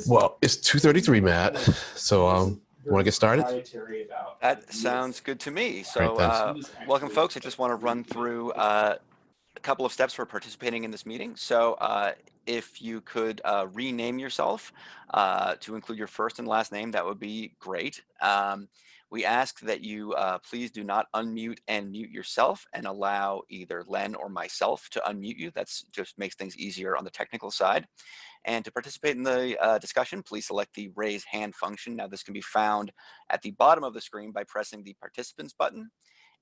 Well, it's 2:33, Matt. So, you want to get started? That sounds good to me. All So, right, thanks. welcome, folks. I just want to run through a couple of steps for participating in this meeting. So, if you could rename yourself to include your first and last name, that would be great. We ask that you please do not unmute and mute yourself and allow either Len or myself to unmute you. That's just makes things easier on the technical side. And to participate in the discussion, please select the raise hand function. Now, this can be found at the bottom of the screen by pressing the participants button,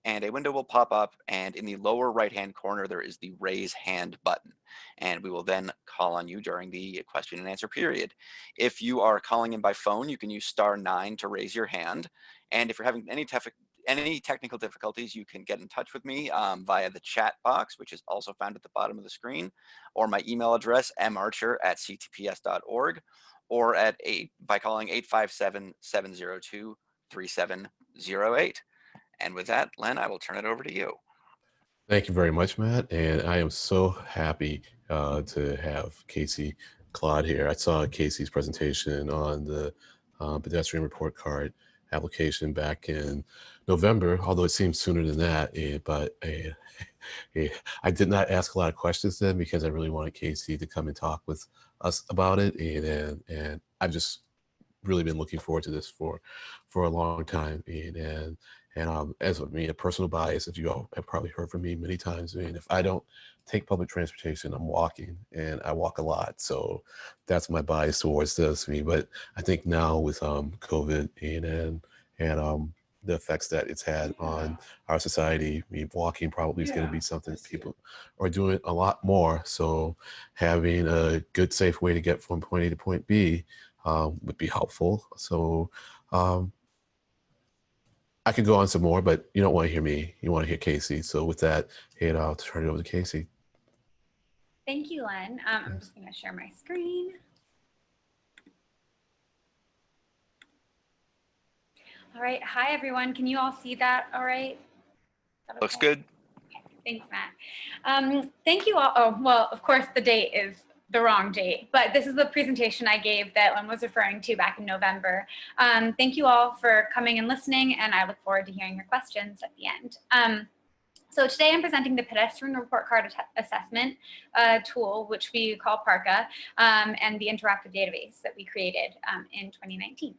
and a window will pop up, and in the lower right-hand corner, there is the raise hand button, and we will then call on you during the question and answer period. If you are calling in by phone, you can use *9 to raise your hand, and if you're having any technical difficulties, you can get in touch with me via the chat box, which is also found at the bottom of the screen, or my email address, marcher@ctps.org, or by calling 857-702-3708. And with that, Len, I will turn it over to you. Thank you very much, Matt. And I am so happy to have Casey Claude here. I saw Casey's presentation on the pedestrian report card application back in November, although it seems sooner than that. But I did not ask a lot of questions then because I really wanted Casey to come and talk with us about it. And I've just really been looking forward to this for a long time. And as with me, a personal bias, if you all have probably heard from me many times, I mean, if I don't take public transportation, I'm walking, and I walk a lot. So that's my bias towards this. But I think now with COVID and the effects that it's had on our society, walking probably is going to be something that people are doing a lot more. So having a good, safe way to get from point A to point B would be helpful. So I could go on some more, but you don't want to hear me. You want to hear Casey. So with that, I'll turn it over to Casey. Thank you, Len. I'm just going to share my screen. All right. Hi, everyone. Can you all see that all right? Okay? Looks good. Okay. Thanks, Matt. Thank you all. Oh, well, of course, the date is the wrong date, but this is the presentation I gave that Len was referring to back in November. Thank you all for coming and listening, and I look forward to hearing your questions at the end. So today I'm presenting the Pedestrian Report Card Assessment tool, which we call PARCA, and the interactive database that we created in 2019.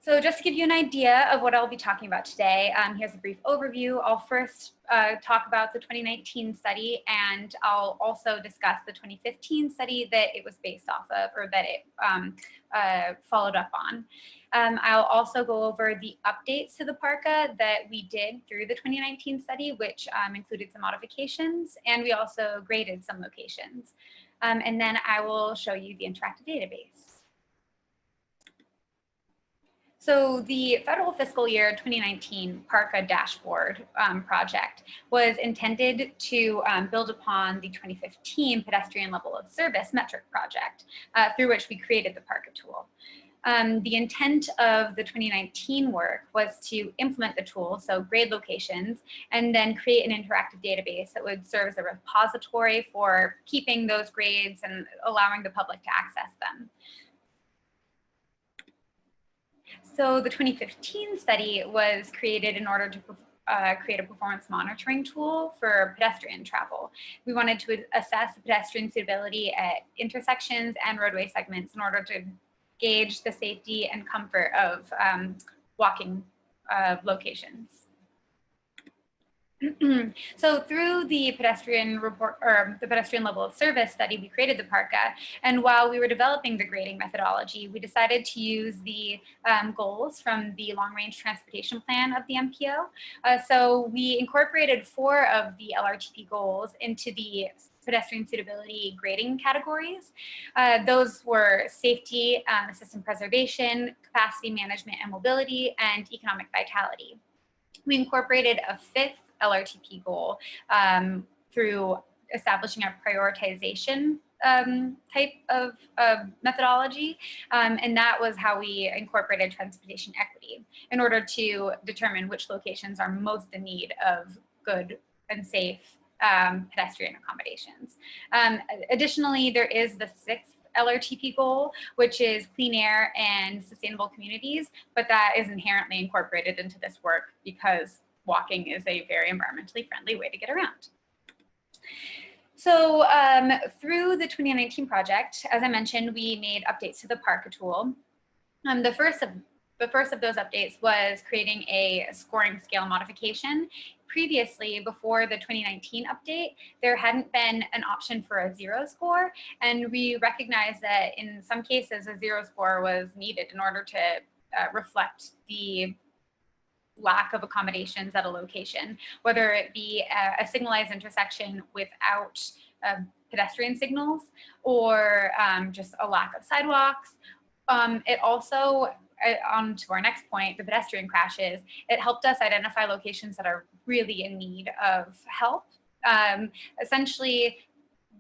So just to give you an idea of what I'll be talking about today, here's a brief overview. I'll first talk about the 2019 study, and I'll also discuss the 2015 study that it was based off of, or that it followed up on. I'll also go over the updates to the PARCA that we did through the 2019 study, which included some modifications, and we also graded some locations. And then I will show you the interactive database. So the federal fiscal year 2019 PARCA dashboard project was intended to build upon the 2015 pedestrian level of service metric project, through which we created the PARCA tool. The intent of the 2019 work was to implement the tool, so grade locations, and then create an interactive database that would serve as a repository for keeping those grades and allowing the public to access them. So the 2015 study was created in order to create a performance monitoring tool for pedestrian travel. We wanted to assess pedestrian suitability at intersections and roadway segments in order to gauge the safety and comfort of walking locations. So through the pedestrian report, or the pedestrian level of service study, we created the PARCA. And while we were developing the grading methodology, we decided to use the goals from the long range transportation plan of the MPO. So we incorporated 4 of the LRTP goals into the pedestrian suitability grading categories. Those were safety, system preservation, capacity management and mobility, and economic vitality. We incorporated a 5th LRTP goal through establishing a prioritization type of methodology, and that was how we incorporated transportation equity in order to determine which locations are most in need of good and safe pedestrian accommodations. Additionally, there is the sixth LRTP goal, which is clean air and sustainable communities, but that is inherently incorporated into this work because walking is a very environmentally friendly way to get around. So through the 2019 project, as I mentioned, we made updates to the Parka tool. The first of those updates was creating a scoring scale modification. Previously, before the 2019 update, there hadn't been an option for a 0 score, and we recognized that in some cases a 0 score was needed in order to reflect the lack of accommodations at a location, whether it be a signalized intersection without pedestrian signals or just a lack of sidewalks. It also, on to our next point, the pedestrian crashes, it helped us identify locations that are really in need of help. Essentially,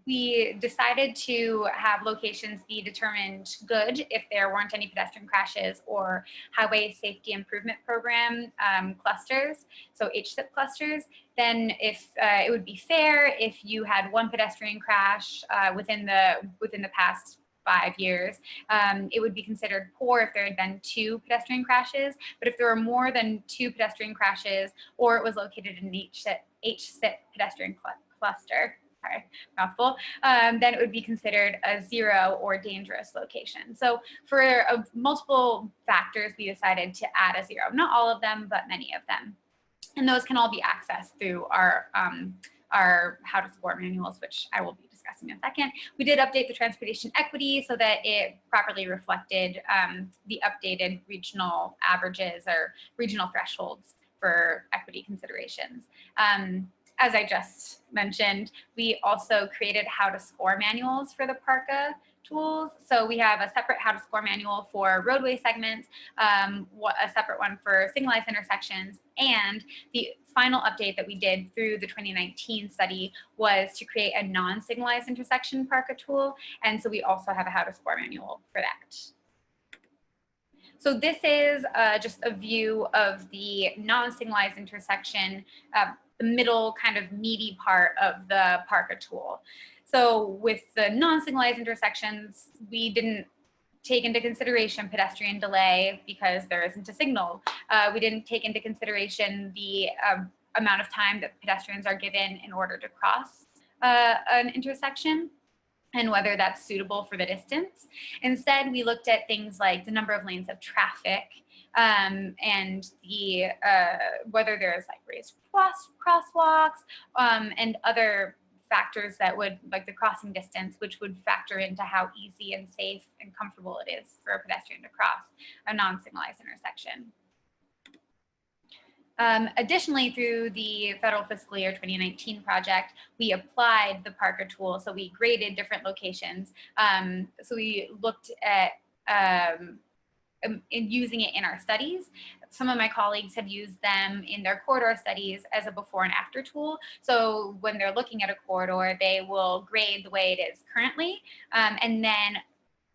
we decided to have locations be determined good if there weren't any pedestrian crashes or highway safety improvement program clusters, so HSIP clusters. Then if it would be fair if you had one pedestrian crash within the past 5 years, it would be considered poor if there had been 2 pedestrian crashes. But if there were more than 2 pedestrian crashes or it was located in an HSIP pedestrian cluster, sorry, mouthful, then it would be considered a 0 or dangerous location. So for multiple factors, we decided to add a 0. Not all of them, but many of them. And those can all be accessed through our how to score manuals, which I will be discussing in a second. We did update the transportation equity so that it properly reflected the updated regional averages or regional thresholds for equity considerations. As I just mentioned, we also created how to score manuals for the Parka tools. So we have a separate how to score manual for roadway segments, a separate one for signalized intersections, and the final update that we did through the 2019 study was to create a non-signalized intersection Parka tool. And so we also have a how to score manual for that. So this is just a view of the non-signalized intersection, the middle kind of meaty part of the Parka tool. So with the non-signalized intersections, we didn't take into consideration pedestrian delay because there isn't a signal. We didn't take into consideration the amount of time that pedestrians are given in order to cross an intersection and whether that's suitable for the distance. Instead, we looked at things like the number of lanes of traffic and the whether there's like raised crosswalks and other factors that would, like the crossing distance, which would factor into how easy and safe and comfortable it is for a pedestrian to cross a non-signalized intersection. Additionally, through the federal fiscal year 2019 project, we applied the Parka tool. So we graded different locations. So we looked at in using it in our studies. Some of my colleagues have used them in their corridor studies as a before and after tool. So when they're looking at a corridor, they will grade the way it is currently and then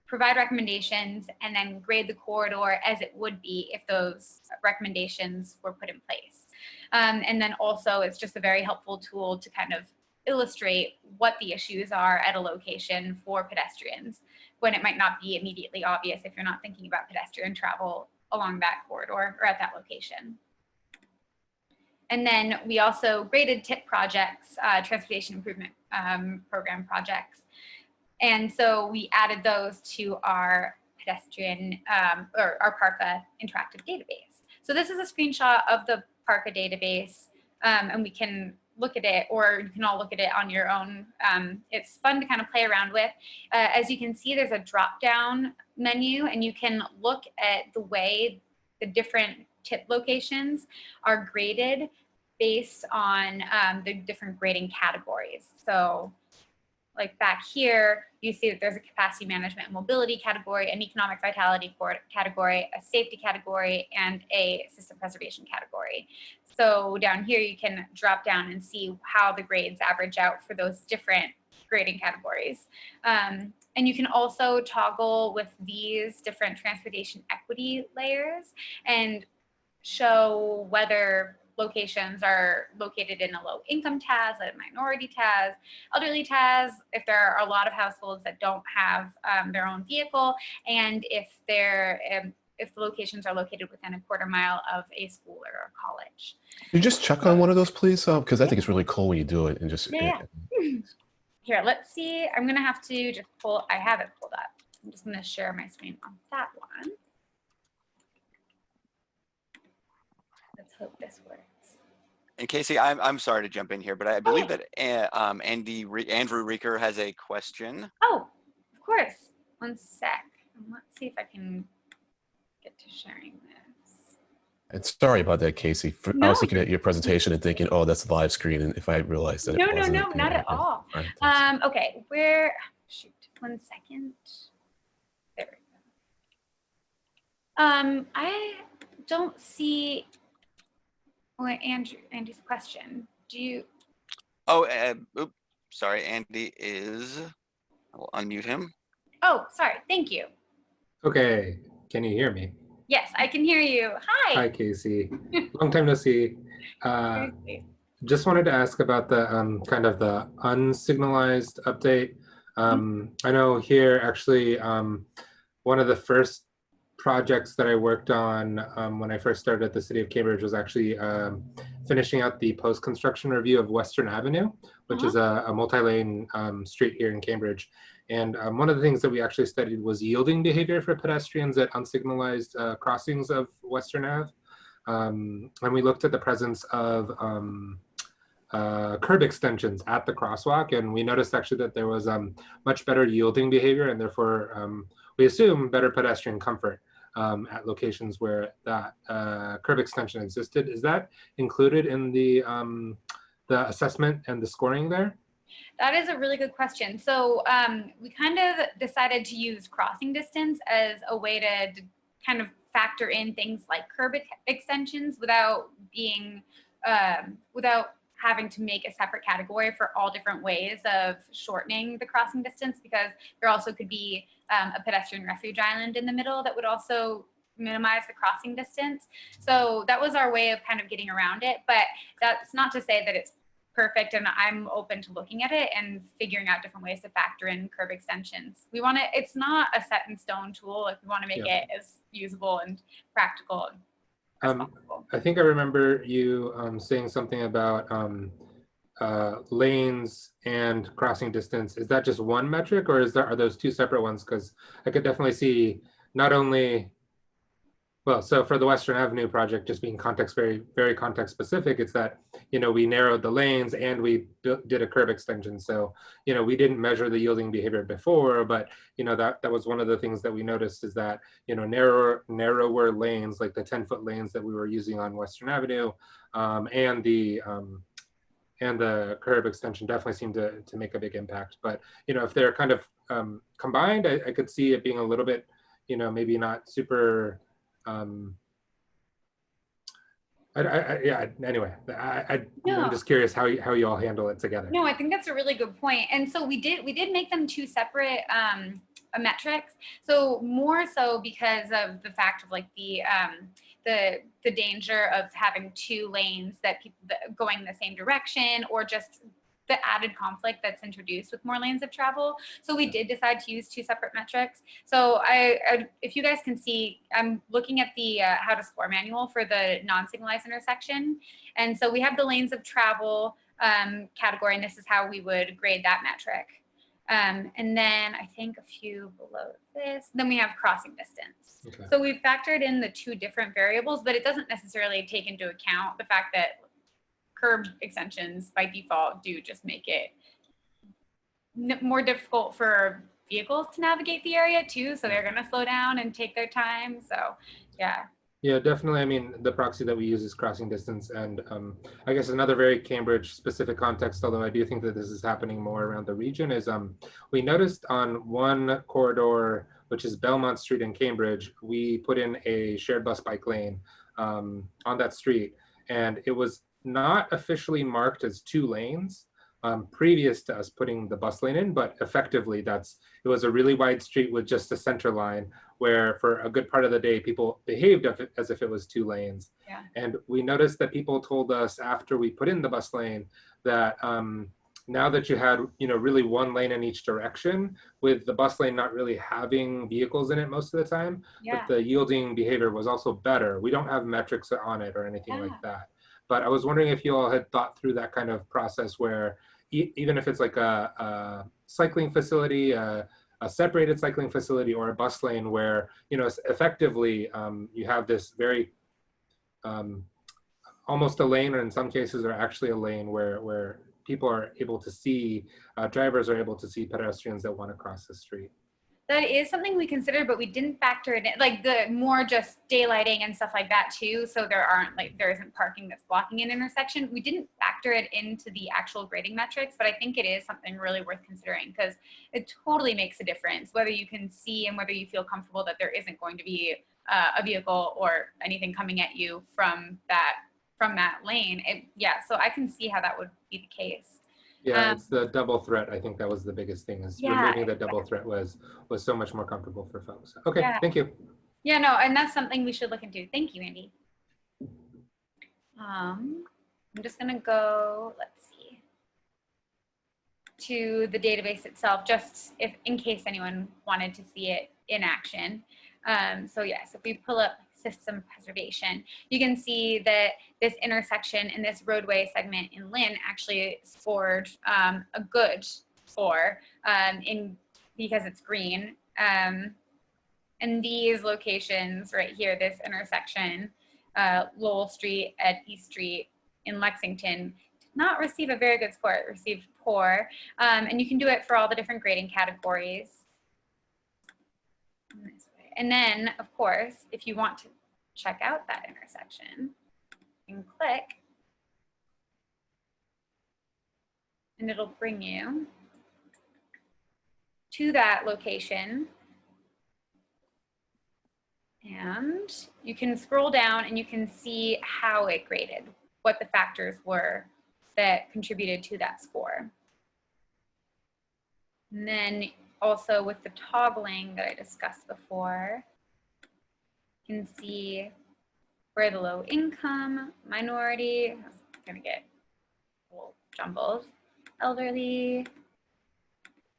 provide recommendations and then grade the corridor as it would be if those recommendations were put in place. And then also it's just a very helpful tool to kind of illustrate what the issues are at a location for pedestrians when it might not be immediately obvious if you're not thinking about pedestrian travel along that corridor or at that location. And then we also graded TIP projects, transportation improvement program projects. And so we added those to our pedestrian or our Parka interactive database. So this is a screenshot of the Parka database and we can look at it, or you can all look at it on your own. It's fun to kind of play around with. As you can see, there's a drop-down menu and you can look at the way the different TIP locations are graded based on the different grading categories. So like back here, you see that there's a capacity management and mobility category, an economic vitality category, a safety category, and a system preservation category. So down here, you can drop down and see how the grades average out for those different grading categories. And you can also toggle with these different transportation equity layers and show whether locations are located in a low income TAS, a minority TAS, elderly TAS, if there are a lot of households that don't have their own vehicle, and if the locations are located within a quarter mile of a school or a college. Can you just check on one of those, please? Because I think it's really cool when you do it and just. Yeah. Here, let's see. I'm gonna have to just pull. I have it pulled up. I'm just gonna share my screen on that one. Let's hope this works. And Casey, I'm sorry to jump in here, but I believe that Andrew Reeker has a question. Oh, of course. One sec. Let's see if I can get to sharing this. And sorry about that, Casey. I was looking at your presentation and thinking, oh, that's the live screen. And if I realized that it wasn't. No, not at all. Right, okay, shoot, 1 second. There we go. I don't see Andy's question. Do you? Oh, oops, sorry, Andy is. I will unmute him. Oh, sorry. Thank you. Okay, can you hear me? Yes, I can hear you. Hi. Hi, Casey. Long time no see. Just wanted to ask about the kind of the unsignalized update. I know here actually one of the first projects that I worked on when I first started at the City of Cambridge was actually finishing out the post-construction review of Western Avenue, which is a multi-lane street here in Cambridge. And one of the things that we actually studied was yielding behavior for pedestrians at unsignalized crossings of Western Ave. And we looked at the presence of curb extensions at the crosswalk, and we noticed actually that there was much better yielding behavior, and therefore we assume better pedestrian comfort at locations where that curb extension existed. Is that included in the assessment and the scoring there? That is a really good question. So we kind of decided to use crossing distance as a way to kind of factor in things like curb extensions without being, without having to make a separate category for all different ways of shortening the crossing distance, because there also could be a pedestrian refuge island in the middle that would also minimize the crossing distance. So that was our way of kind of getting around it, but that's not to say that it's perfect, and I'm open to looking at it and figuring out different ways to factor in curb extensions. We want to, it's not a set in stone tool. Like, we want to make it as usable and practical as possible. I think I remember you saying something about lanes and crossing distance. Is that just one metric, or are those two separate ones? Because I could definitely see not only, well, so for the Western Avenue project, just being very context specific, it's that, you know, we narrowed the lanes and we did a curb extension. So, you know, we didn't measure the yielding behavior before, but, you know, that was one of the things that we noticed, is that, you know, narrower lanes, like the 10-foot lanes that we were using on Western Avenue, and the curb extension definitely seemed to make a big impact. But, you know, if they're kind of combined, I could see it being a little bit, you know, maybe not super, anyway, I'm just curious how you all handle it together. No, I think that's a really good point. And so we did make them two separate metrics. So more so because of the fact of like the danger of having two lanes that people going the same direction, or just the added conflict that's introduced with more lanes of travel. So we did decide to use two separate metrics. So if you guys can see, I'm looking at the how to score manual for the non-signalized intersection. And so we have the lanes of travel category, and this is how we would grade that metric. And then I think a few below this, then we have crossing distance. Okay. So we've factored in the two different variables, but it doesn't necessarily take into account the fact that curb extensions by default do just make it more difficult for vehicles to navigate the area too. So they're going to slow down and take their time. So yeah. Yeah, definitely. I mean, the proxy that we use is crossing distance. And I guess another very Cambridge specific context, although I do think that this is happening more around the region, is we noticed on one corridor, which is Belmont Street in Cambridge, we put in a shared bus bike lane on that street. And it was not officially marked as two lanes, previous to us putting the bus lane in, but effectively it was a really wide street with just a center line where for a good part of the day, people behaved as if it was 2 lanes. Yeah. And we noticed that people told us after we put in the bus lane that now that you had, really 1 lane in each direction, with the bus lane not really having vehicles in it most of the time, Yeah. but the yielding behavior was also better. We don't have metrics on it or anything like that. But I was wondering if you all had thought through that kind of process where even if it's like a cycling facility, a separated cycling facility, or a bus lane where, effectively you have this very almost a lane, or in some cases are actually a lane where people are able to see, drivers are able to see pedestrians that want to cross the street. That is something we considered, but we didn't factor it in, like the more just daylighting and stuff like that too. So there isn't parking that's blocking an intersection. We didn't factor it into the actual grading metrics, but I think it is something really worth considering because it totally makes a difference whether you can see and whether you feel comfortable that there isn't going to be a vehicle or anything coming at you from that lane. So I can see how that would be the case. Yeah, it's the double threat. I think that was the biggest thing, is removing the double threat was so much more comfortable for folks. Okay, thank you. Yeah, no, and that's something we should look into. Thank you, Andy. I'm just gonna go, let's see, to the database itself, just in case anyone wanted to see it in action. So yes, if we pull up system preservation, you can see that this intersection in this roadway segment in Lynn actually scored a good score because it's green. And these locations right here, this intersection, Lowell Street at East Street in Lexington, did not receive a very good score. It received poor. And you can do it for all the different grading categories. And then, of course, if you want to check out that intersection, you can click, and it'll bring you to that location. And you can scroll down and you can see how it graded, what the factors were that contributed to that score. And then also with the toggling that I discussed before, you can see where the low income, minority, I'm gonna get a little jumbled, elderly,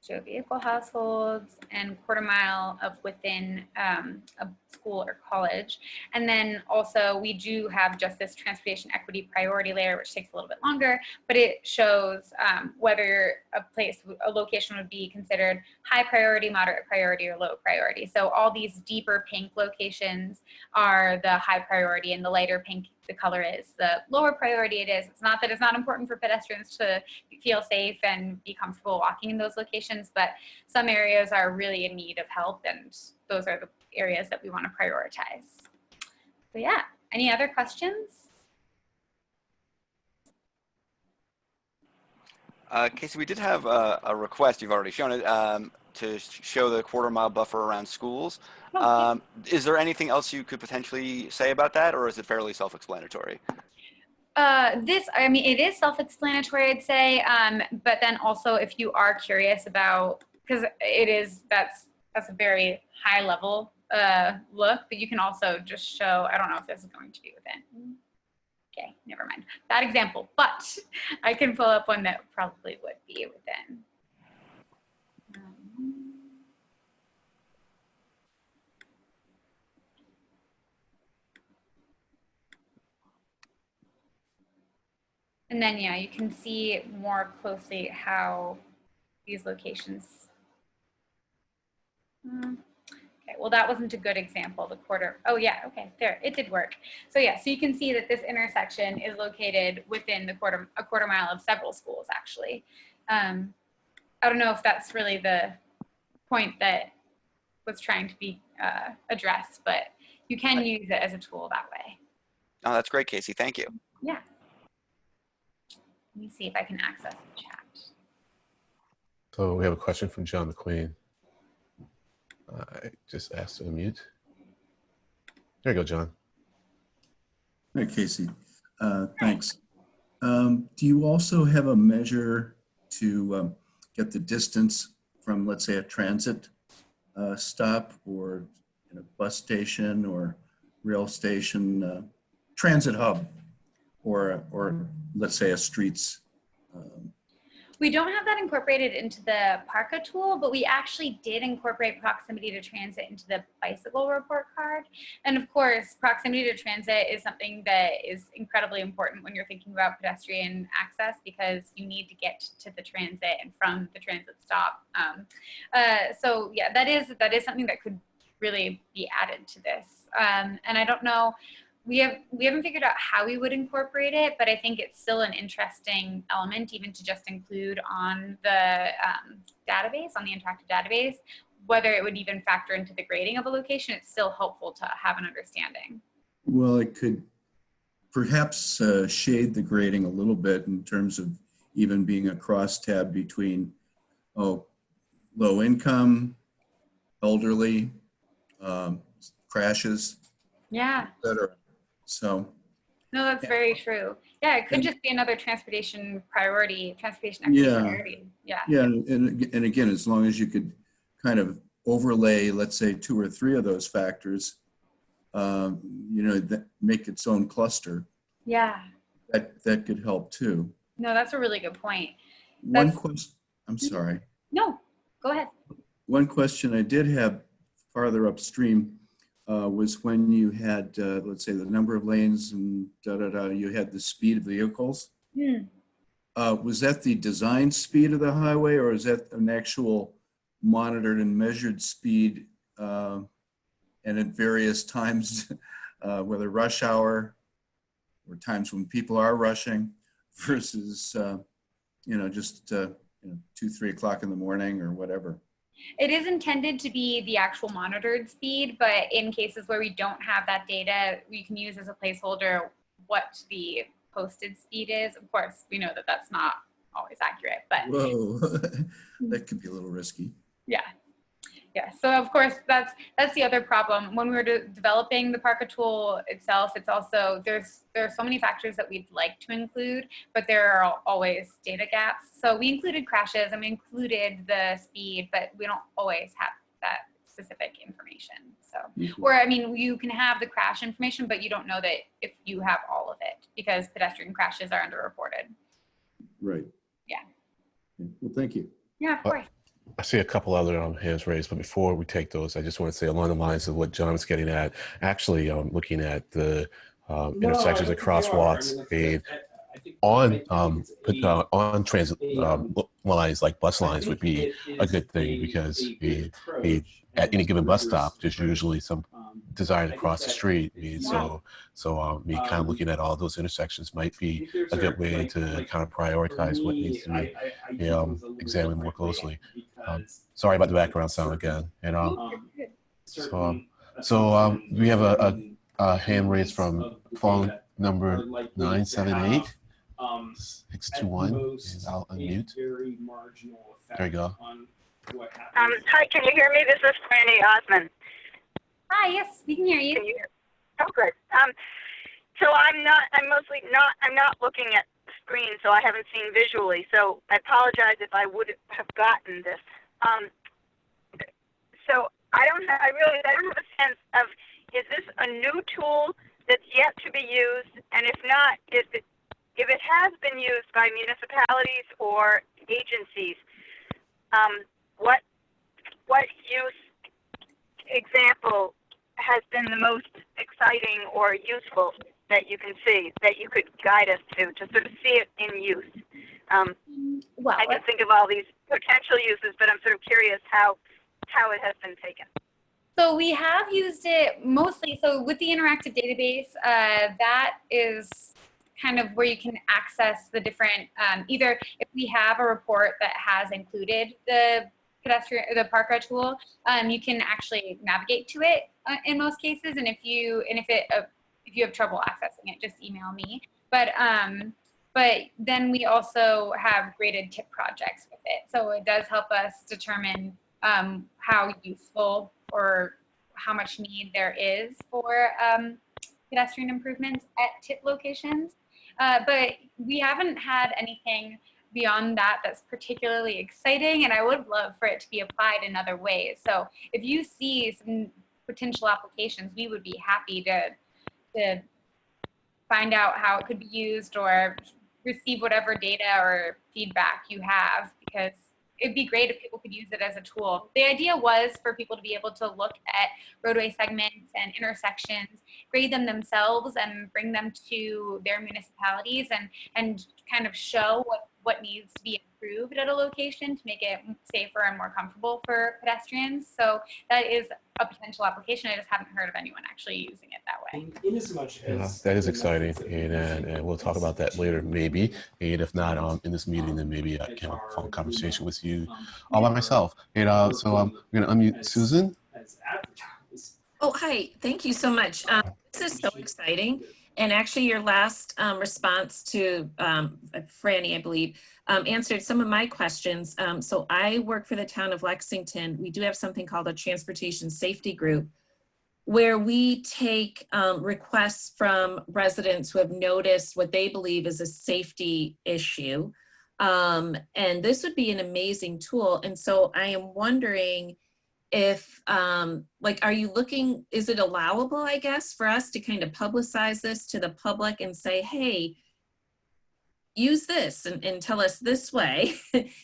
show vehicle households, and quarter mile of within a school or college. And then also we do have just this transportation equity priority layer, which takes a little bit longer, but it shows whether a location would be considered high priority, moderate priority, or low priority. So all these deeper pink locations are the high priority, and the lighter pink, the color is the lower priority it is. It's not that it's not important for pedestrians to feel safe and be comfortable walking in those locations, but some areas are really in need of help, and those are the areas that we want to prioritize. So yeah, any other questions? Casey, we did have a request, you've already shown it, to show the quarter mile buffer around schools. Is there anything else you could potentially say about that, or is it fairly self-explanatory? It is self-explanatory, I'd say, but then also if you are curious about, because that's a very high level look, but you can also just show, I don't know if this is going to be within. Okay, never mind. Bad example, but I can pull up one that probably would be within. And then, yeah, you can see more closely how these locations. Okay, well, that wasn't a good example, the quarter. Oh yeah, okay, there, it did work. So yeah, so you can see that this intersection is located within a quarter mile of several schools, actually. I don't know if that's really the point that was trying to be addressed, but you can use it as a tool that way. Oh, that's great, Casey, thank you. Yeah. Let me see if I can access the chat. So we have a question from John McQueen. I just asked to unmute. There you go, John. Hi, Casey. Thanks. Do you also have a measure to get the distance from, let's say, a transit stop or a bus station or rail station, transit hub, or let's say a streets. We don't have that incorporated into the Parka tool, but we actually did incorporate proximity to transit into the bicycle report card. And of course, proximity to transit is something that is incredibly important when you're thinking about pedestrian access, because you need to get to the transit and from the transit stop. So yeah, that is something that could really be added to this. And I don't know, we haven't figured out how we would incorporate it, but I think it's still an interesting element even to just include on the database, on the interactive database. Whether it would even factor into the grading of a location, it's still helpful to have an understanding. Well, it could perhaps shade the grading a little bit in terms of even being a crosstab between, low income, elderly, crashes, Yeah. etc. So. No, that's very true. Yeah, it could just be another transportation priority, transportation equity priority. Yeah. Yeah, and again, as long as you could kind of overlay, let's say, 2 or 3 of those factors, that make its own cluster. Yeah. That could help too. No, that's a really good point. One question, I'm sorry. No, go ahead. One question I did have farther upstream was when you had, let's say, the number of lanes and you had the speed of vehicles. Was that the design speed of the highway, or is that an actual monitored and measured speed and at various times, whether rush hour or times when people are rushing versus, just 2, 3 o'clock in the morning or whatever? It is intended to be the actual monitored speed, but in cases where we don't have that data, we can use as a placeholder what the posted speed is. Of course, we know that that's not always accurate, but whoa, that could be a little risky. Yeah. Yeah, so of course that's the other problem. When we were developing the Parka tool itself, it's also there are so many factors that we'd like to include, but there are always data gaps. So we included crashes and we included the speed, but we don't always have that specific information. So, or I mean, you can have the crash information, but you don't know that if you have all of it, because pedestrian crashes are underreported. Right. Yeah. Well, thank you. Yeah, of course. I see a couple other hands raised, but before we take those, I just want to say along the lines of what John was getting at, actually looking at the intersections and crosswalks on transit lines like bus lines would be a good thing, because at any given bus stop, there's usually some desire to cross the street. So kind of looking at all those intersections might be a good way to kind of prioritize what needs to be examined more closely. Sorry about the background sound again. And we have a hand raised from phone number 978. 621, and I'll unmute. There you go. Hi, can you hear me? This is Franny Osman. Hi, yes, we can hear you. Can you hear? Oh, good. So I'm not looking at the screen, so I haven't seen visually. So I apologize if I would have gotten this. So I don't have a sense of, is this a new tool that's yet to be used? And if not, if it has been used by municipalities or agencies, what use example has been the most exciting or useful that you can see, that you could guide us to sort of see it in use? Well, I can think of all these potential uses, but I'm sort of curious how it has been taken. So we have used it mostly, so with the interactive database, that is kind of where you can access the different, either if we have a report that has included the Parka tool, you can actually navigate to it in most cases. And if you have trouble accessing it, just email me. But then we also have graded tip projects with it. So it does help us determine how useful or how much need there is for pedestrian improvements at tip locations. But we haven't had anything beyond that that's particularly exciting, and I would love for it to be applied in other ways. So if you see some potential applications, we would be happy to find out how it could be used or receive whatever data or feedback you have, because it'd be great if people could use it as a tool. The idea was for people to be able to look at roadway segments and intersections, grade them themselves, and bring them to their municipalities and kind of show what needs to be improved at a location to make it safer and more comfortable for pedestrians. So that is a potential application. I just haven't heard of anyone actually using it that way. That is exciting, and we'll talk about that later, maybe. And if not in this meeting, then maybe I can have a phone conversation with you all by myself. And so I'm going to unmute Susan. Oh, hi. Thank you so much. This is so exciting. And actually, your last response to Franny, I believe, answered some of my questions. So I work for the town of Lexington. We do have something called a transportation safety group, where we take requests from residents who have noticed what they believe is a safety issue. And this would be an amazing tool. And so I am wondering if, like, are you looking, is it allowable, I guess, for us to kind of publicize this to the public and say, hey, use this and tell us this way?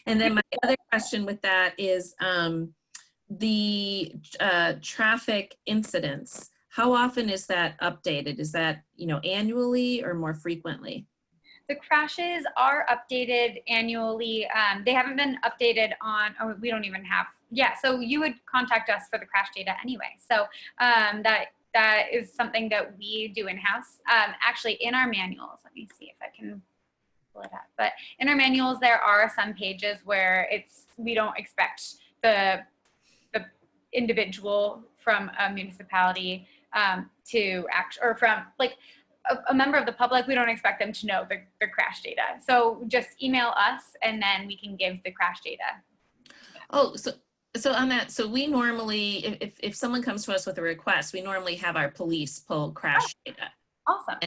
And then my other question with that is the traffic incidents. How often is that updated? Is that, you know, annually or more frequently? The crashes are updated annually. They haven't been updated on, oh, we don't even have, yeah, so you would contact us for the crash data anyway. So that is something that we do in-house. Actually, in our manuals, let me see if I can pull it up. But in our manuals, there are some pages where we don't expect the individual from a municipality to act, or from like a member of the public, we don't expect them to know the crash data. So just email us and then we can give the crash data. Oh, so on that, so we normally, if someone comes to us with a request, we normally have our police pull crash data. Awesome.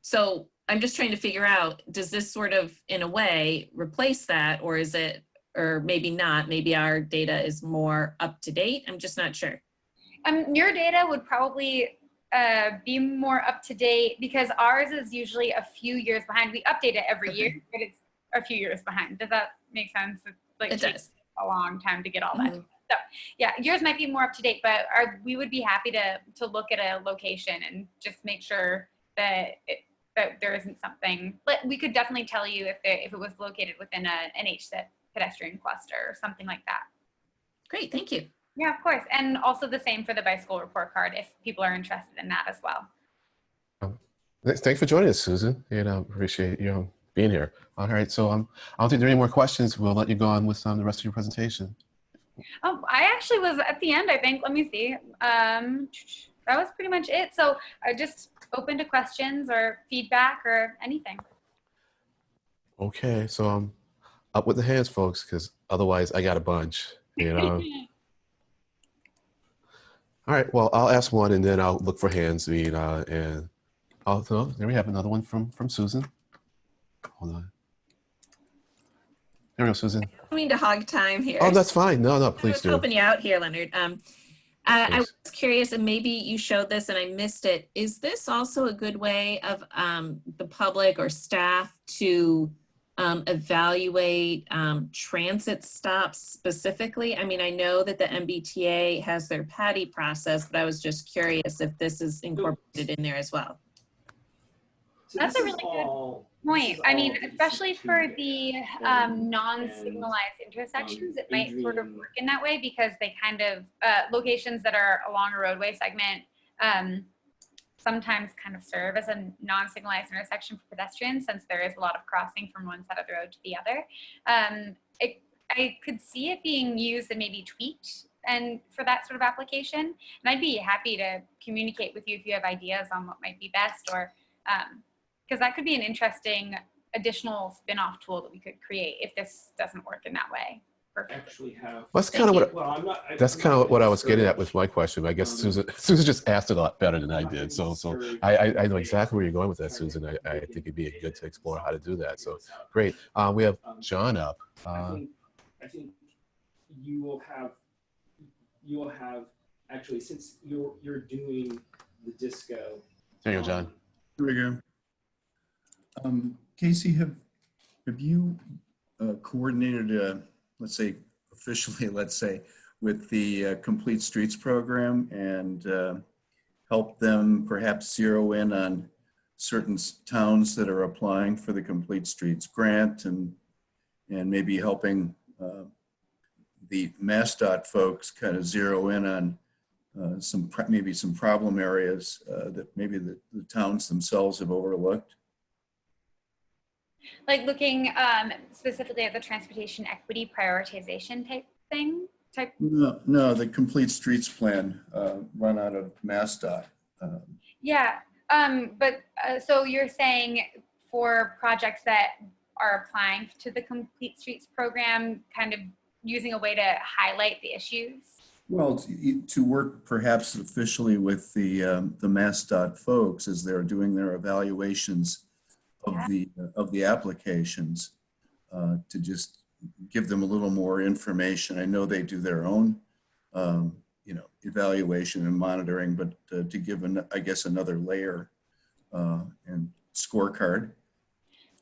So I'm just trying to figure out, does this sort of, in a way, replace that, or is it, or maybe not, maybe our data is more up to date? I'm just not sure. Your data would probably be more up to date because ours is usually a few years behind. We update it every year, but it's a few years behind. Does that make sense? It's like it does. A long time to get all that. So yeah, yours might be more up to date, but we would be happy to look at a location and just make sure that that there isn't something. But we could definitely tell you if it was located within an HSIP pedestrian cluster or something like that. Great, thank you. Yeah, of course. And also the same for the bicycle report card if people are interested in that as well. Thanks for joining us, Susan, and I appreciate you being here. All right, so I don't think there are any more questions. We'll let you go on with the rest of your presentation. Oh, I actually was at the end, I think. Let me see. That was pretty much it. So I just open to questions or feedback or anything. Okay, so I'm up with the hands, folks, because otherwise I got a bunch. You know. All right, well, I'll ask one and then I'll look for hands. And also, there we have another one from Susan. Hold on. There we go, Susan. I don't mean to hog time here. Oh, that's fine. No, please do. I was helping you out here, Leonard. I was curious, and maybe you showed this and I missed it. Is this also a good way of the public or staff to evaluate transit stops specifically? I mean, I know that the MBTA has their PADI process, but I was just curious if this is incorporated in there as well. So that's a really good point. I mean, especially for the non-signalized intersections, it might sort of work in that way because they kind of, locations that are along a roadway segment sometimes kind of serve as a non-signalized intersection for pedestrians since there is a lot of crossing from one side of the road to the other. I could see it being used and maybe tweaked and for that sort of application. And I'd be happy to communicate with you if you have ideas on what might be best, or because that could be an interesting additional spin-off tool that we could create if this doesn't work in that way. actually have. That's kind of what. Well, That's kind of what I was getting at with my question. I guess Susan just asked it a lot better than I did. So I know exactly where you're going with that, Susan. I think it'd be good to explore how to do that. So great. We have John up. I think you will have actually, since you're doing the disco. There you go, John. Here we go. Casey, have you coordinated, let's say officially, let's say, with the Complete Streets program and help them perhaps zero in on certain towns that are applying for the Complete Streets grant and maybe helping the MassDOT folks kind of zero in on maybe some problem areas that maybe the towns themselves have overlooked? Like looking specifically at the transportation equity prioritization type thing? No, the Complete Streets plan run out of MassDOT. Yeah, but so you're saying for projects that are applying to the Complete Streets program, kind of using a way to highlight the issues? Well, to work perhaps officially with the MassDOT folks as they're doing their evaluations of the applications, to just give them a little more information. I know they do their own, evaluation and monitoring, but to give, I guess, another layer and scorecard.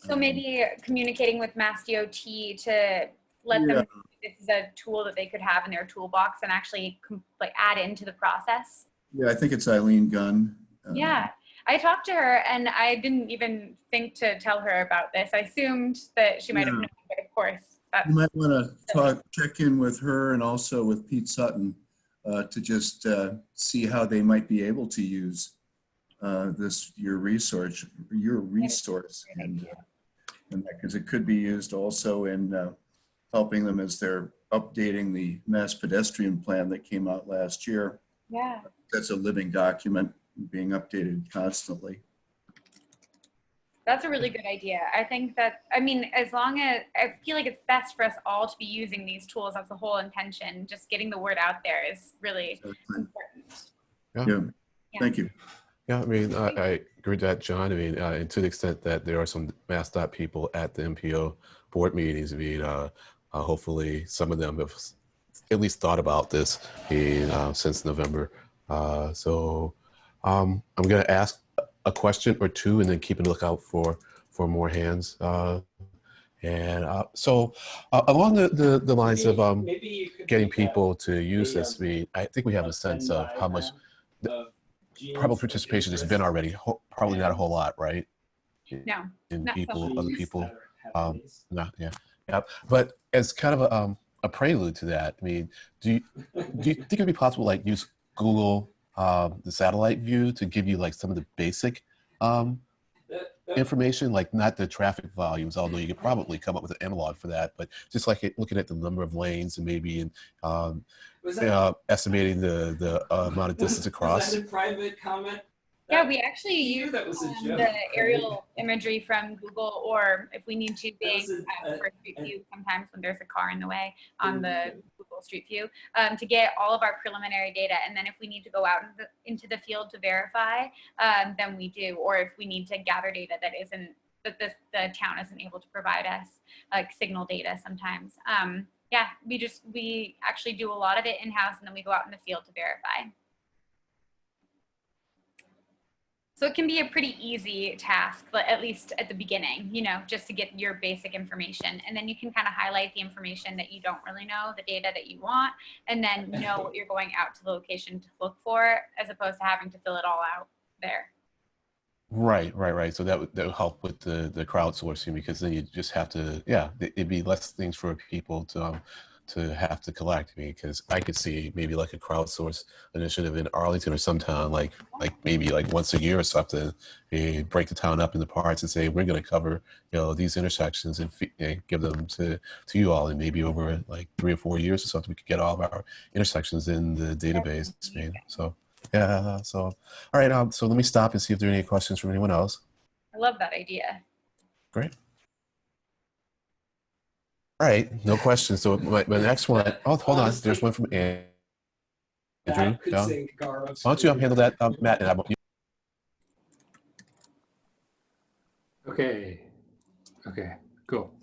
So maybe communicating with MassDOT to let them know this is a tool that they could have in their toolbox and actually add into the process. Yeah, I think it's Eileen Gunn. Yeah, I talked to her and I didn't even think to tell her about this. I assumed that she might have known, but of course. You might want to check in with her and also with Pete Sutton to just see how they might be able to use your resource, and because it could be used also in helping them as they're updating the mass pedestrian plan that came out last year. Yeah. That's a living document being updated constantly. That's a really good idea. I think that, as long as, I feel like it's best for us all to be using these tools. That's the whole intention. Just getting the word out there is really important. Yeah. Thank you. Yeah, I agree with that, John. And to the extent that there are some MassDOT people at the MPO board meetings, hopefully some of them have at least thought about this since November. So I'm going to ask a question or two and then keep a lookout for more hands. So along the lines of getting people to use this, I think we have a sense of how much probable participation has been already. Probably not a whole lot, right? No. In other people. Yeah. But as kind of a prelude to that, do you think it'd be possible to use Google the satellite view to give you some of the basic information, not the traffic volumes, although you could probably come up with an analog for that, but just looking at the number of lanes and maybe estimating the amount of distance across. Was that a private comment? Yeah, we actually use the aerial imagery from Google, or if we need to, for Street View sometimes when there's a car in the way on the Google Street View, to get all of our preliminary data. And then if we need to go out into the field to verify, then we do. Or if we need to gather data that the town isn't able to provide us, like signal data sometimes. Yeah, we actually do a lot of it in-house, and then we go out in the field to verify. So it can be a pretty easy task, but at least at the beginning, just to get your basic information. And then you can kind of highlight the information that you don't really know, the data that you want, and then know what you're going out to the location to look for, as opposed to having to fill it all out there. Right. So that would help with the crowdsourcing, because then you just have to, it'd be less things for people to have to collect. Because I could see maybe a crowdsource initiative in Arlington or some town, maybe once a year or something, break the town up into parts and say, we're going to cover, these intersections and give them to you all. And maybe over 3 or 4 years or something, we could get all of our intersections in the database. So, yeah. So, all right. So let me stop and see if there are any questions from anyone else. I love that idea. Great. All right, no question. So my next one, oh, hold on, there's one from Andrew. That could Yeah. sink Gaurav. Why don't you handle that, Matt, and I want you. Okay. Okay, cool.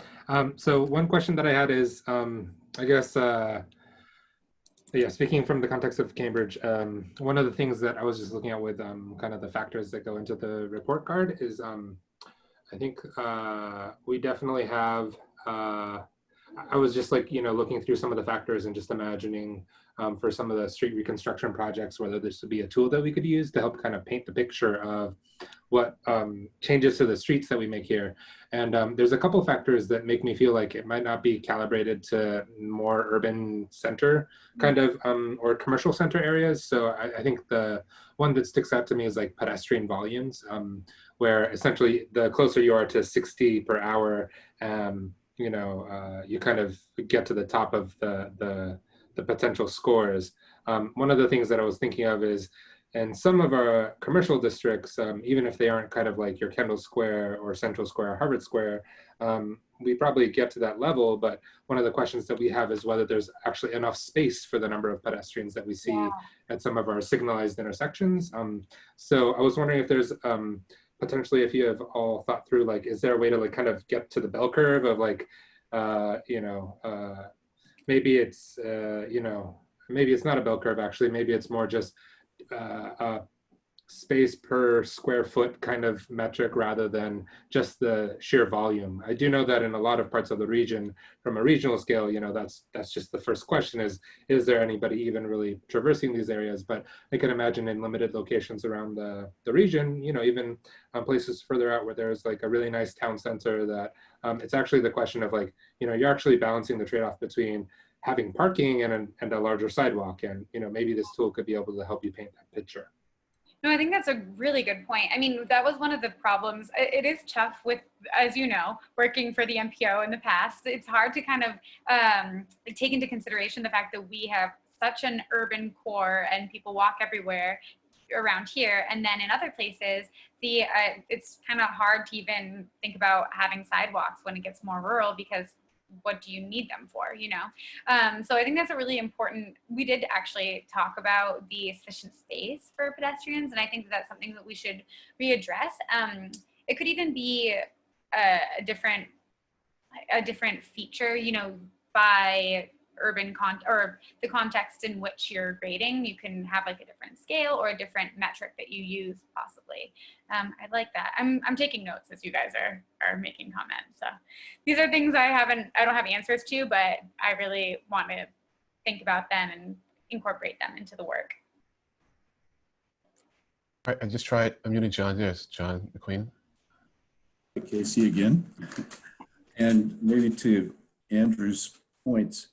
So one question that I had is, I guess, yeah, speaking from the context of Cambridge, one of the things that I was just looking at with kind of the factors that go into the report card is, I think we definitely have, I was just like, looking through some of the factors and just imagining for some of the street reconstruction projects, whether this would be a tool that we could use to help kind of paint the picture of what changes to the streets that we make here. And there's a couple factors that make me feel like it might not be calibrated to more urban center kind of, or commercial center areas. So I think the one that sticks out to me is like pedestrian volumes, where essentially the closer you are to 60 per hour, you kind of get to the top of the potential scores. One of the things that I was thinking of is, in some of our commercial districts, even if they aren't kind of like your Kendall Square or Central Square or Harvard Square, we probably get to that level. But one of the questions that we have is whether there's actually enough space for the number of pedestrians that we see at some of our signalized intersections. So I was wondering if there's potentially, if you have all thought through, like, is there a way to like kind of get to the bell curve of like, maybe it's, maybe it's not a bell curve actually, maybe it's more just space per square foot kind of metric rather than just the sheer volume. I do know that in a lot of parts of the region, from a regional scale, that's just the first question is there anybody even really traversing these areas? But I can imagine in limited locations around the region, even places further out where there's like a really nice town center that it's actually the question of like, you're actually balancing the trade-off between having parking and a larger sidewalk. And, maybe this tool could be able to help you paint that picture. No, I think that's a really good point. I mean, that was one of the problems. It is tough with, as you know, working for the MPO in the past. It's hard to kind of take into consideration the fact that we have such an urban core and people walk everywhere around here. And then in other places, it's kind of hard to even think about having sidewalks when it gets more rural, because what do you need them for, So I think that's a really important, we did actually talk about the sufficient space for pedestrians, and I think that's something that we should readdress. It could even be a different feature, by urban or the context in which you're grading. You can have like a different scale or a different metric that you use possibly. I like that. I'm taking notes as you guys are making comments. So these are things I don't have answers to, but I really want to think about them and incorporate them into the work. All right, I just tried unmuting John. Yes, John McQueen. Casey again. And maybe to Andrew's points,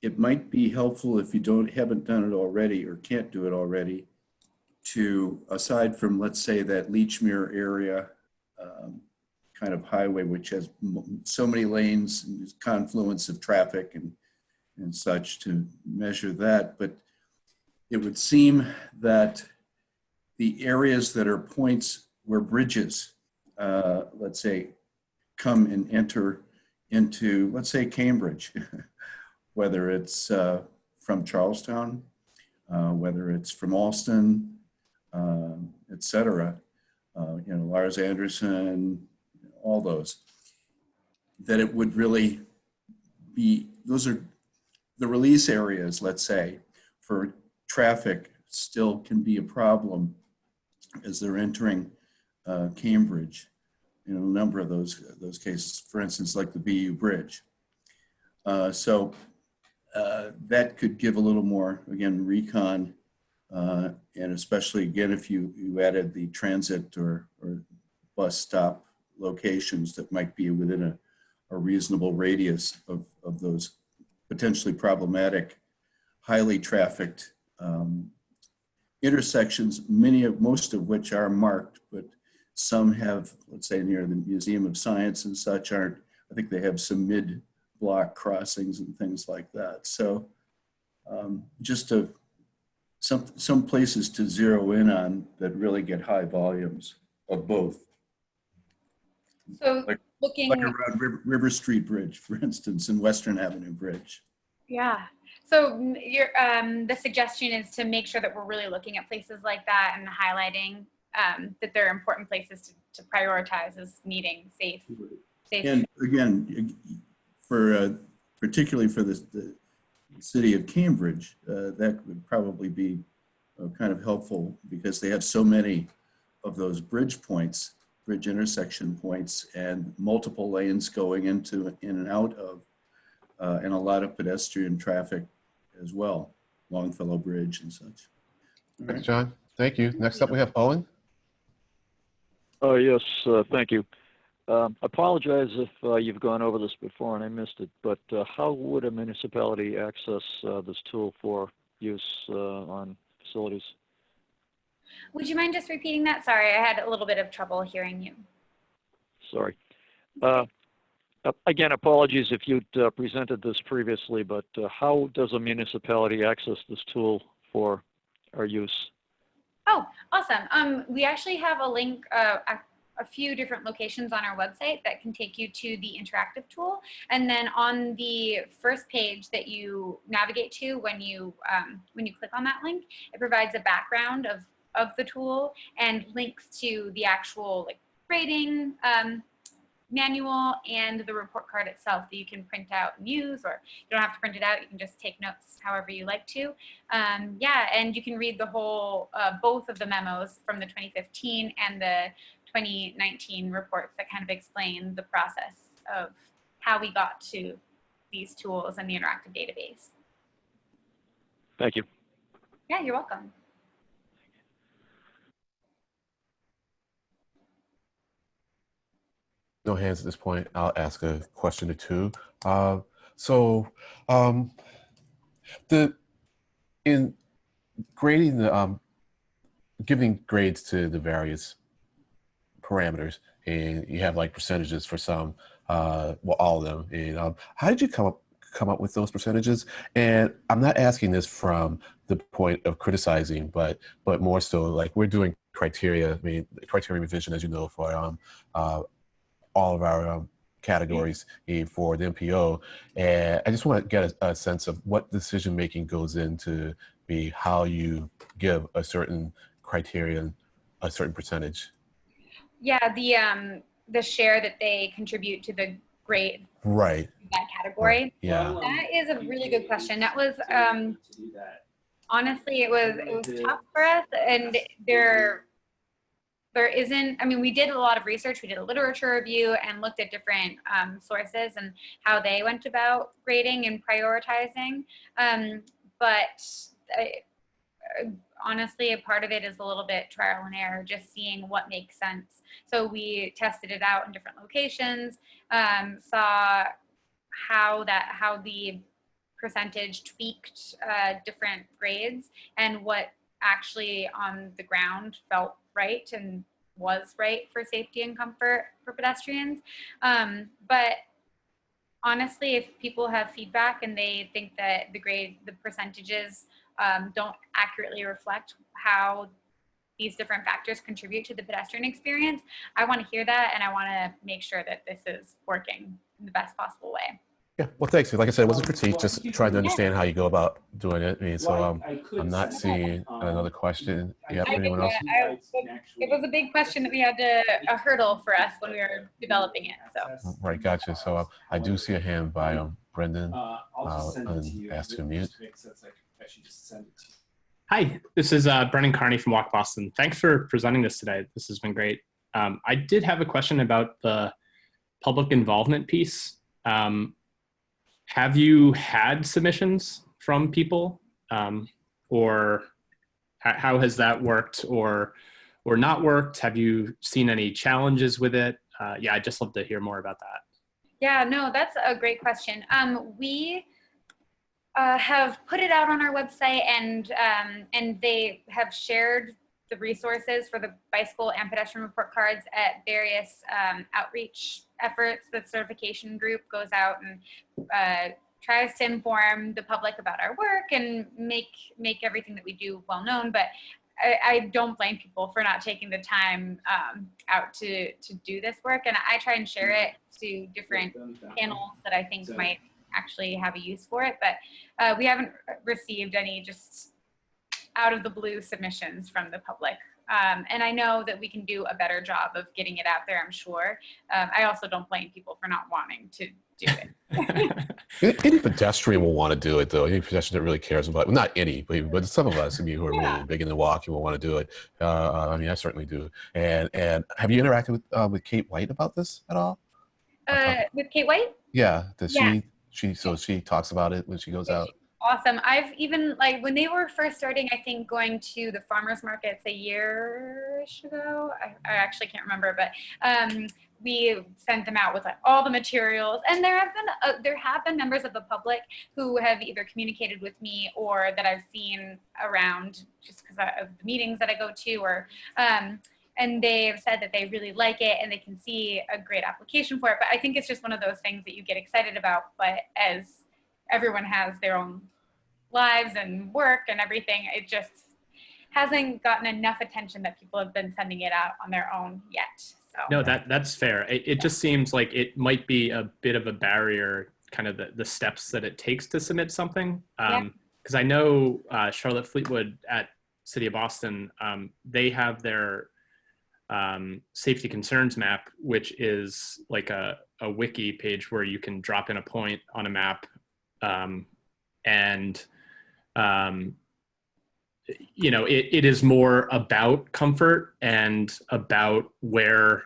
it might be helpful if you haven't done it already or can't do it already to, aside from, let's say, that Leechmere area kind of highway, which has so many lanes and confluence of traffic and such, to measure that. But it would seem that the areas that are points where bridges, let's say, come and enter into, let's say, Cambridge, whether it's from Charlestown, whether it's from Alston, et cetera, Lars Anderson, all those, that it would really be, those are the release areas, let's say, for traffic still can be a problem as they're entering Cambridge. A number of those cases, for instance, like the BU Bridge. So that could give a little more, again, recon, and especially, again, if you added the transit or bus stop locations that might be within a reasonable radius of those potentially problematic, highly trafficked intersections, most of which are marked, but some have, let's say, near the Museum of Science and such, aren't. I think they have some mid-block crossings and things like that. So just some places to zero in on that really get high volumes of both. So looking. Like around River Street Bridge, for instance, and Western Avenue Bridge. Yeah. So the suggestion is to make sure that we're really looking at places like that and highlighting that they're important places to prioritize as needing safe. And again, for particularly for the city of Cambridge, that would probably be kind of helpful because they have so many of those bridge points, bridge intersection points, and multiple lanes going in and out of, and a lot of pedestrian traffic as well, Longfellow Bridge and such. All Thanks, right. John. Thank you. Next up, we have Owen. Yes, thank you. Apologize if you've gone over this before and I missed it, but how would a municipality access this tool for use on facilities? Would you mind just repeating that? Sorry, I had a little bit of trouble hearing you. Sorry. Again, apologies if you'd presented this previously, but how does a municipality access this tool for our use? Oh, awesome. We actually have a link, a few different locations on our website that can take you to the interactive tool. And then on the first page that you navigate to when you click on that link, it provides a background of the tool and links to the actual grading manual and the report card itself that you can print out and use, or you don't have to print it out, you can just take notes however you like to. Yeah, and you can read the whole, both of the memos from the 2015 and the 2019 reports that kind of explain the process of how we got to these tools and the interactive database. Thank you. Yeah, you're welcome. No hands at this point. I'll ask a question or two. In grading the giving grades to the various parameters, and you have like percentages for some, well, all of them. And how did you come up with those percentages? And I'm not asking this from the point of criticizing, but more so like we're doing criteria. I mean, criteria revision, as you know, for all of our categories for the MPO. And I just want to get a sense of what decision-making goes into how you give a certain criterion, a certain percentage. Yeah, the share that they contribute to the grade. Right. That category. Right. Yeah. That is a really good question. That was, honestly, it was tough for us, and there isn't, I mean, we did a lot of research, we did a literature review and looked at different sources and how they went about grading and prioritizing. Honestly, a part of it is a little bit trial and error, just seeing what makes sense. So we tested it out in different locations, saw how the percentage tweaked different grades and what actually on the ground felt right and was right for safety and comfort for pedestrians. But honestly, if people have feedback and they think that the percentages don't accurately reflect how these different factors contribute to the pedestrian experience, I want to hear that, and I want to make sure that this is working in the best possible way. Yeah, well, thanks. Like I said, it wasn't critique, just trying to understand how you go about doing it. I mean, so I'm not seeing another question. Yeah, anyone else? It was a big question that we had a hurdle for us when we were developing it. So. Right, gotcha. So I do see a hand by Brendan. Ask to mute. Hi, this is Brendan Carney from Walk Boston. Thanks for presenting this today. This has been great. I did have a question about the public involvement piece. Have you had submissions from people, or how has that worked or not worked? Have you seen any challenges with it? Yeah, I'd just love to hear more about that. Yeah, no, that's a great question. We have put it out on our website, and they have shared the resources for the bicycle and pedestrian report cards at various outreach efforts. The certification group goes out and tries to inform the public about our work and make everything that we do well known. But I don't blame people for not taking the time out to do this work, and I try and share it to different panels that I think might actually have a use for it. But we haven't received any just out of the blue submissions from the public. And I know that we can do a better job of getting it out there, I'm sure. I also don't blame people for not wanting to do it. Any pedestrian will want to do it, though. Any pedestrian that really cares about it. Well, not any, but some of us, I mean, who are really big in the walking will want to do it. I mean, I certainly do. And have you interacted with Kate White about this at all? With Kate White? Yeah. Does Yeah. she talks about it when she goes out? Awesome. I've even, like, when they were first starting, I think, going to the farmers markets a year-ish ago, I actually can't remember, but we sent them out with like all the materials, and there have been members of the public who have either communicated with me or that I've seen around just because of the meetings that I go to, or and they've said that they really like it and they can see a great application for it. But I think it's just one of those things that you get excited about, but as everyone has their own lives and work and everything, it just hasn't gotten enough attention that people have been sending it out on their own yet. So No, that's fair. It just seems like it might be a bit of a barrier, kind of the steps that it takes to submit something. Because I know Charlotte Fleetwood at City of Boston, they have their safety concerns map, which is like a wiki page where you can drop in a point on a map, and you know, it is more about comfort and about where,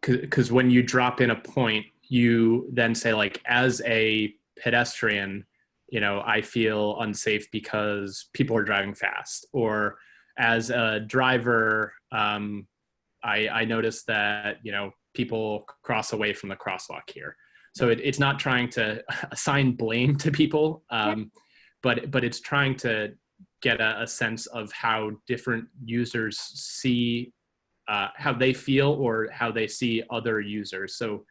because when you drop in a point, you then say, like, as a pedestrian, you know, I feel unsafe because people are driving fast, or as a driver, I noticed that, you know, people cross away from the crosswalk here. So it's not trying to assign blame to people, but it's trying to get a sense of how different users see, how they feel or how they see other users. So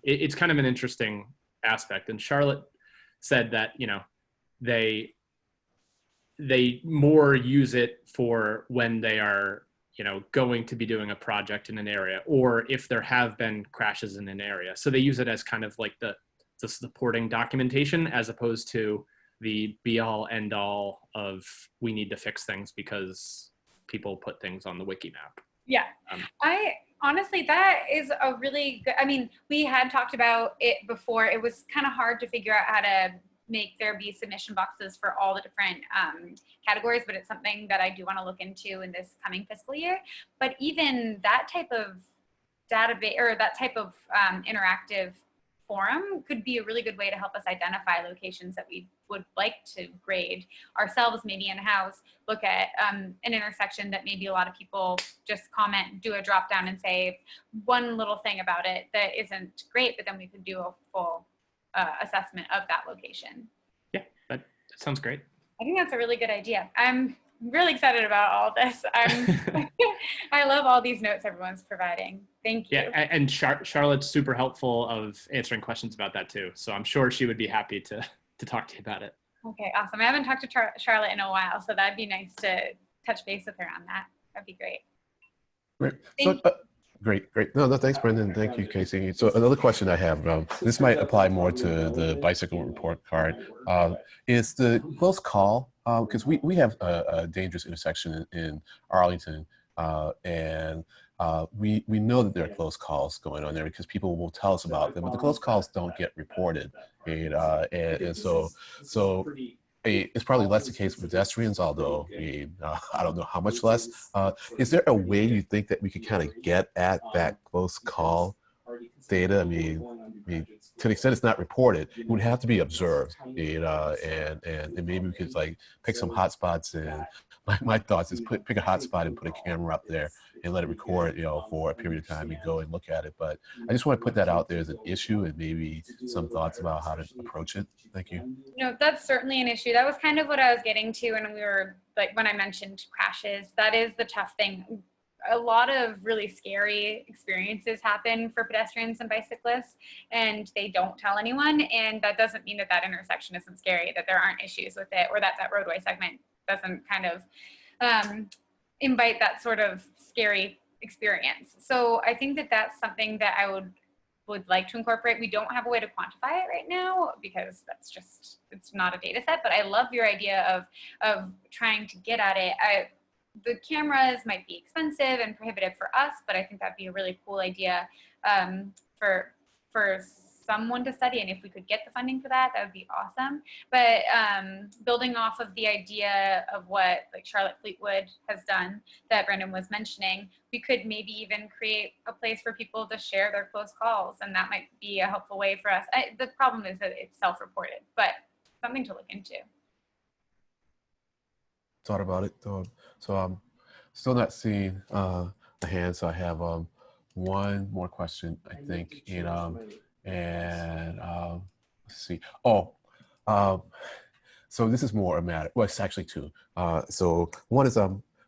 it's kind of an interesting aspect. And Charlotte said that, you know, they more use it for when they are, you know, going to be doing a project in an area, or if there have been crashes in an area. So they use it as kind of like the supporting documentation, as opposed to the be all end all of we need to fix things because people put things on the wiki map. Yeah, I honestly, that is a really good, I mean, we had talked about it before. It was kind of hard to figure out how to make there be submission boxes for all the different categories, but it's something that I do want to look into in this coming fiscal year. But even that type of database, or that type of interactive forum, could be a really good way to help us identify locations that we would like to grade ourselves, maybe in-house, look at an intersection that maybe a lot of people just comment, do a drop down and say one little thing about it that isn't great, but then we could do a full assessment of that location. Yeah, that sounds great. I think that's a really good idea. I'm really excited about all this. I love all these notes everyone's providing. Thank you. Yeah, and Charlotte's super helpful of answering questions about that too. So I'm sure she would be happy to talk to you about it. Okay, awesome. I haven't talked to Charlotte in a while, so that'd be nice to touch base with her on that. That'd be great. Great. So, great. No, thanks, Brendan. Thank you, Casey. So another question I have, this might apply more to the bicycle report card, is the close call, because we have a dangerous intersection in Arlington, and we know that there are close calls going on there because people will tell us about them, but the close calls don't get reported, and so it's probably less the case for pedestrians, although I don't know how much less. Is there a way you think that we could kind of get at that close call data? I mean, to the extent it's not reported, it would have to be observed, and maybe we could like pick some hotspots. And my thoughts is pick a hotspot and put a camera up there and let it record, you know, for a period of time and go and look at it. But I just want to put that out there as an issue and maybe some thoughts about how to approach it. Thank you. No, that's certainly an issue. That was kind of what I was getting to when we were like, when I mentioned crashes. That is the tough thing. A lot of really scary experiences happen for pedestrians and bicyclists, and they don't tell anyone. And that doesn't mean that that intersection isn't scary, that there aren't issues with it, or that that roadway segment doesn't kind of invite that sort of scary experience. So I think that that's something that I would like to incorporate. We don't have a way to quantify it right now because that's just, it's not a data set, but I love your idea of trying to get at it. The cameras might be expensive and prohibitive for us, but I think that'd be a really cool idea for someone to study, and if we could get the funding for that, that would be awesome. But building off of the idea of what like Charlotte Fleetwood has done that Brendan was mentioning, we could maybe even create a place for people to share their close calls, and that might be a helpful way for us. The problem is that it's self-reported, but something to look into. Thought about it. So I'm still not seeing a hand, so I have one more question, I think, and let's see. So this is more a matter. Well, it's actually two. So one is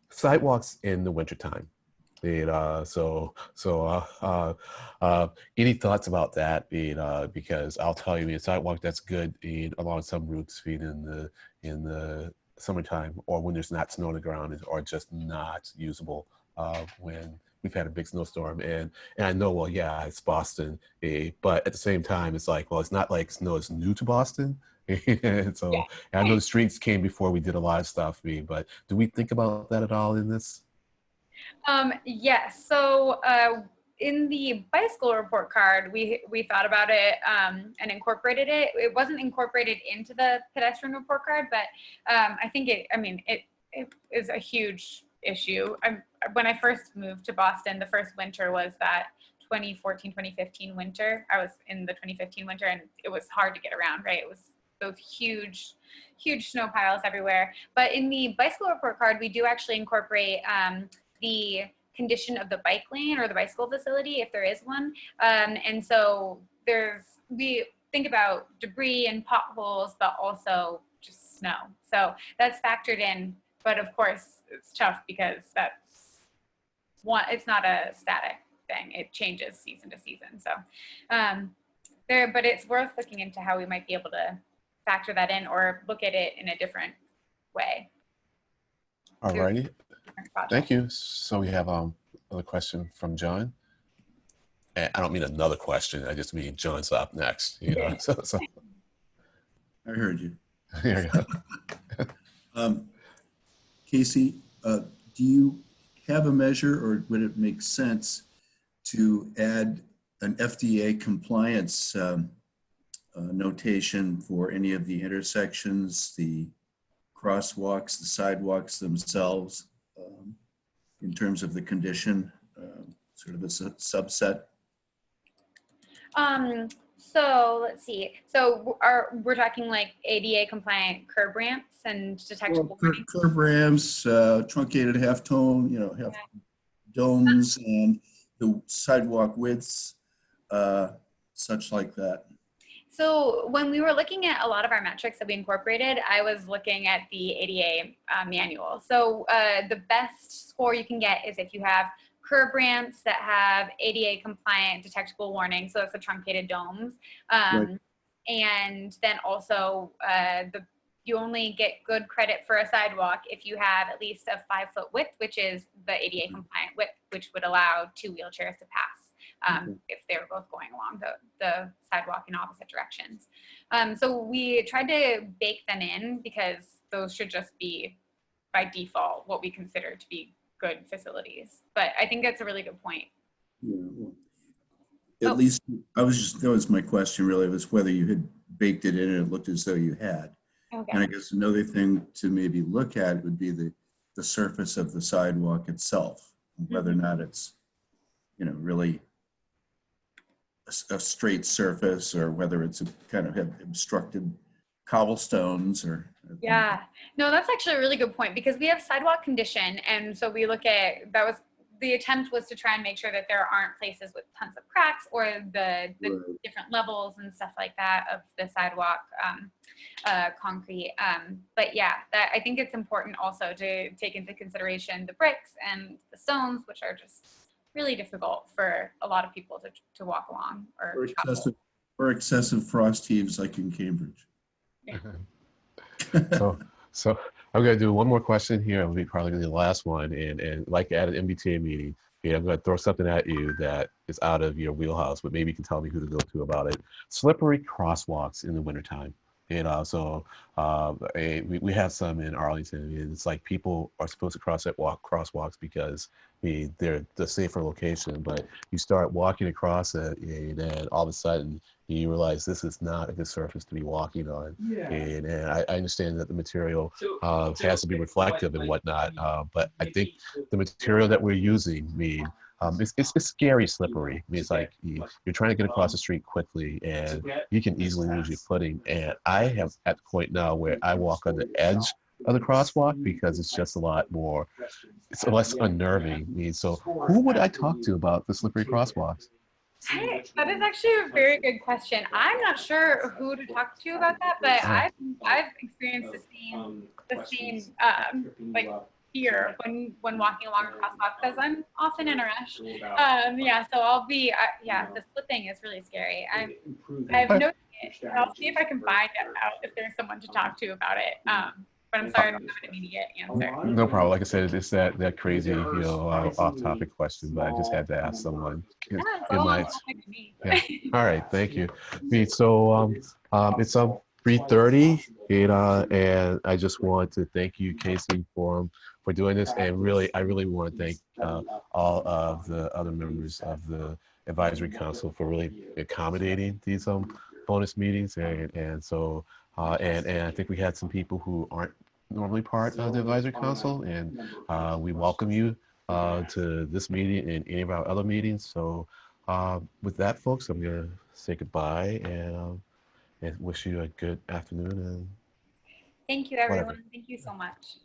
sidewalks in the wintertime. Any thoughts about that? Because I'll tell you, a sidewalk that's good along some routes in the summertime, or when there's not snow on the ground, are just not usable when we've had a big snowstorm. And I know, well, yeah, it's Boston, but at the same time, it's like, well, it's not like snow is new to Boston. And so Yeah. I know the streets came before we did a lot of stuff, but do we think about that at all in this? Yes. So in the bicycle report card, we thought about it and incorporated it. It wasn't incorporated into the pedestrian report card, but I think it is a huge issue. When I first moved to Boston, the first winter was that 2014, 2015 winter. I was in the 2015 winter, and it was hard to get around, right? It was those huge snow piles everywhere. But in the bicycle report card, we do actually incorporate the condition of the bike lane or the bicycle facility, if there is one. And so we think about debris and potholes, but also just snow. So that's factored in. But of course, it's tough because it's not a static thing. It changes season to season. So but it's worth looking into how we might be able to factor that in or look at it in a different way. All righty. Thank you. So we have another question from John. And I don't mean another question. I just mean John's up next. So. I heard you. Here you go. Casey, do you have a measure, or would it make sense to add an FDA compliance notation for any of the intersections, the crosswalks, the sidewalks themselves, in terms of the condition, sort of a subset? So let's see. So we're talking like ADA compliant curb ramps and detectable warnings? Curb ramps, truncated half-tone, half domes, and the sidewalk widths, such like that. So when we were looking at a lot of our metrics that we incorporated, I was looking at the ADA manual. So the best score you can get is if you have curb ramps that have ADA compliant detectable warning. So that's the truncated domes. Right. And then also you only get good credit for a sidewalk if you have at least a 5-foot width, which is the ADA compliant width, which would allow 2 wheelchairs to pass if they were both going along the sidewalk in opposite directions. So we tried to bake them in because those should just be by default what we consider to be good facilities. But I think that's a really good point. Yeah, well, at least that was my question really, was whether you had baked it in and it looked as though you had. Okay. And I guess another thing to maybe look at would be the surface of the sidewalk itself, whether or not it's, really a straight surface, or whether it's a kind of have obstructed cobblestones or. Yeah, no, that's actually a really good point, because we have sidewalk condition. And so we look at, the attempt was to try and make sure that there aren't places with tons of cracks or the different levels and stuff like that of the sidewalk concrete. But yeah, I think it's important also to take into consideration the bricks and the stones, which are just really difficult for a lot of people to walk along or excessive frost heaves like in Cambridge. Yeah. So I'm going to do one more question here. It'll be probably the last one. And like at an MBTA meeting, I'm going to throw something at you that is out of your wheelhouse, but maybe you can tell me who to go to about it. Slippery crosswalks in the wintertime. We have some in Arlington. It's like people are supposed to cross that crosswalks because they're the safer location, but you start walking across it, and then all of a sudden you realize this is not a good surface to be walking on. And I understand that the material has to be reflective and whatnot, but I think the material that we're using, it's scary slippery. I mean, it's like you're trying to get across the street quickly, and you can easily lose your footing. And I have at the point now where I walk on the edge of the crosswalk because it's just a lot more, it's less unnerving. I mean, so who would I talk to about the slippery crosswalks? That is actually a very good question. I'm not sure who to talk to about that, but I've experienced the same like fear when walking along a crosswalk because I'm often in a rush. So I'll be the slipping is really scary. I've noticed it. I'll see if I can find out if there's someone to talk to about it. But I'm sorry I don't have an immediate answer. No problem. Like I said, it's that crazy, off-topic question, but I just had to ask someone. Yeah, All right, thank you. So it's 3:30, and I just want to thank you, Casey, for doing this, and I really want to thank all of the other members of the advisory council for really accommodating these bonus meetings, and I think we had some people who aren't normally part of the advisory council, and we welcome you to this meeting and any of our other meetings. So with that, folks, I'm going to say goodbye and wish you a good afternoon. And thank you, everyone. Thank you so much.